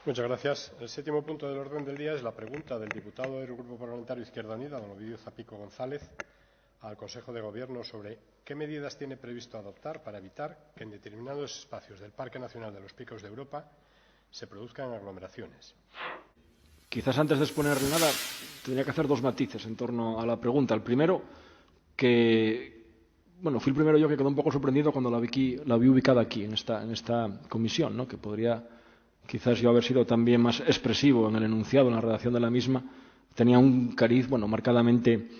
Muchas gracias. El séptimo punto del orden del día es la pregunta del diputado del Grupo Parlamentario Izquierda Unida, don Ovidio Zapico González, al Consejo de Gobierno sobre qué medidas tiene previsto adoptar para evitar que en determinados espacios del Parque Nacional de los Picos de Europa se produzcan aglomeraciones. Quizás antes de exponerle nada, tendría que hacer dos matices en torno a la pregunta. El primero, que fui el primero yo que quedó un poco sorprendido cuando la vi ubicada aquí, en esta comisión, ¿no? Que podría quizás yo haber sido también más expresivo en el enunciado, en la redacción de la misma. Tenía un cariz, marcadamente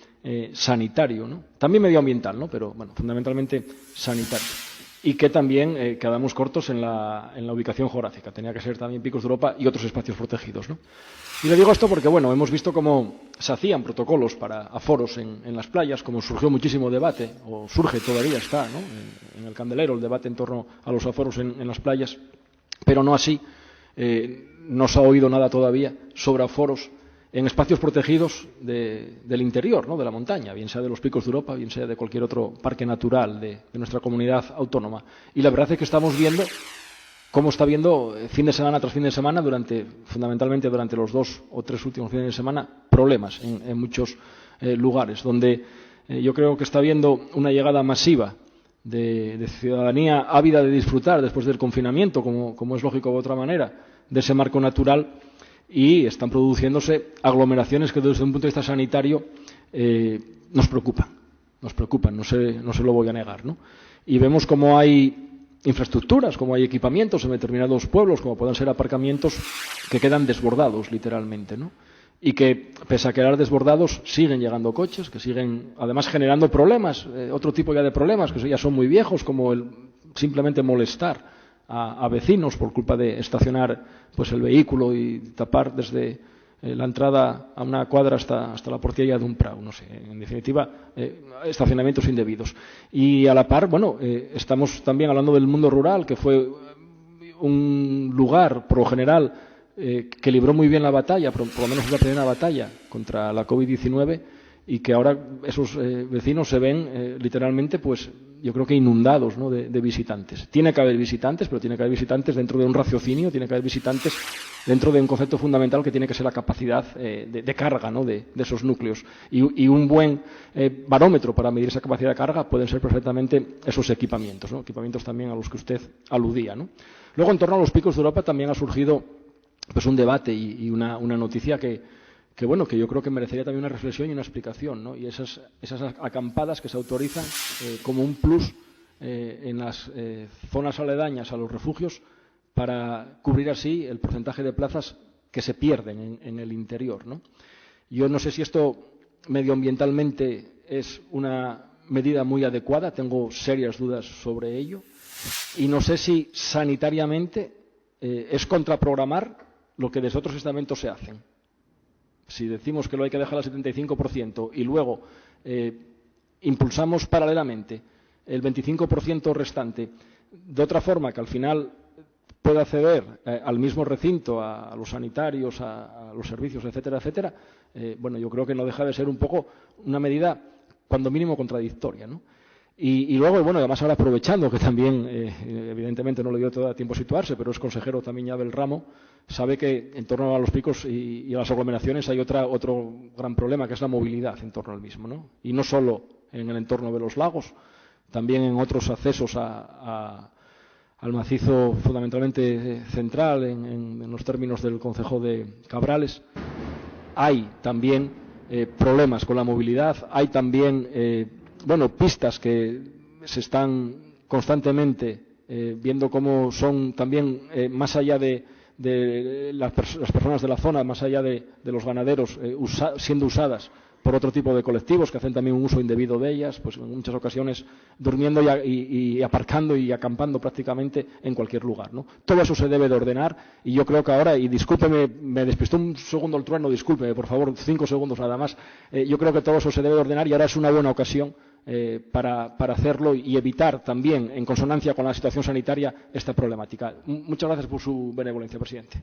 sanitario, ¿no? También medioambiental, ¿no? Pero, fundamentalmente sanitario. Y que también quedamos cortos en la ubicación geográfica. Tenía que ser también Picos de Europa y otros espacios protegidos, ¿no? Y le digo esto porque, hemos visto cómo se hacían protocolos para aforos en las playas, cómo surgió muchísimo debate, o surge todavía, está, ¿no? En el candelero el debate en torno a los aforos en las playas, pero no así. No se ha oído nada todavía sobre aforos en espacios protegidos del interior, ¿no? De la montaña, bien sea de los Picos de Europa, bien sea de cualquier otro parque natural de nuestra comunidad autónoma. Y la verdad es que estamos viendo cómo está habiendo fin de semana tras fin de semana, fundamentalmente durante los 2 o 3 últimos fines de semana, problemas en muchos lugares, donde yo creo que está habiendo una llegada masiva de ciudadanía ávida de disfrutar después del confinamiento, como es lógico de otra manera, de ese marco natural, y están produciéndose aglomeraciones que desde un punto de vista sanitario nos preocupan, no se lo voy a negar, ¿no? Y vemos cómo hay infraestructuras, como hay equipamientos en determinados pueblos, como puedan ser aparcamientos, que quedan desbordados literalmente, ¿no? Y que, pese a quedar desbordados, siguen llegando coches, que siguen además generando problemas, otro tipo ya de problemas, que ya son muy viejos, como el simplemente molestar a vecinos por culpa de estacionar el vehículo y tapar desde la entrada a una cuadra hasta la portilla de un prado, no sé, en definitiva, estacionamientos indebidos. Y a la par, estamos también hablando del mundo rural, que fue un lugar, por lo general, que libró muy bien la batalla, por lo menos la primera batalla contra la COVID-19, y que ahora esos vecinos se ven literalmente, yo creo que inundados, ¿no? de visitantes. Tiene que haber visitantes, pero tiene que haber visitantes dentro de un raciocinio, tiene que haber visitantes dentro de un concepto fundamental que tiene que ser la capacidad de carga, ¿no? de esos núcleos. Y un buen barómetro para medir esa capacidad de carga pueden ser perfectamente esos equipamientos, ¿no? Equipamientos también a los que usted aludía, ¿no? Luego, en torno a los Picos de Europa también ha surgido un debate y una noticia que yo creo que merecería también una reflexión y una explicación, ¿no? Y esas acampadas que se autorizan como un plus en las zonas aledañas a los refugios para cubrir así el porcentaje de plazas que se pierden en el interior, ¿no? Yo no sé si esto medioambientalmente es una medida muy adecuada, tengo serias dudas sobre ello, y no sé si sanitariamente es contraprogramar lo que desde otros estamentos se hacen. Si decimos que lo hay que dejar al 75% y luego impulsamos paralelamente el 25% restante de otra forma que al final pueda acceder al mismo recinto, a los sanitarios, a los servicios, etcétera, etcétera, yo creo que no deja de ser un poco una medida, cuando mínimo, contradictoria, ¿no? Y luego, además ahora aprovechando que también, evidentemente no le dio todo el tiempo a situarse, pero es consejero también ya del ramo, sabe que en torno a los picos y a las aglomeraciones hay otro gran problema, que es la movilidad en torno al mismo, ¿no? Y no solo en el entorno de los lagos, también en otros accesos al macizo fundamentalmente central, en los términos del concejo de Cabrales, hay también problemas con la movilidad, hay también pistas que se están constantemente viendo cómo son también, más allá de las personas de la zona, más allá de los ganaderos, siendo usadas por otro tipo de colectivos que hacen también un uso indebido de ellas, en muchas ocasiones durmiendo y aparcando y acampando prácticamente en cualquier lugar, ¿no? Todo eso se debe de ordenar y yo creo que ahora, y discúlpeme, me despistó un segundo el trueno, discúlpeme, por favor, 5 segundos nada más, yo creo que todo eso se debe de ordenar y ahora es una buena ocasión para hacerlo y evitar también, en consonancia con la situación sanitaria, esta problemática. Muchas gracias por su benevolencia, presidente.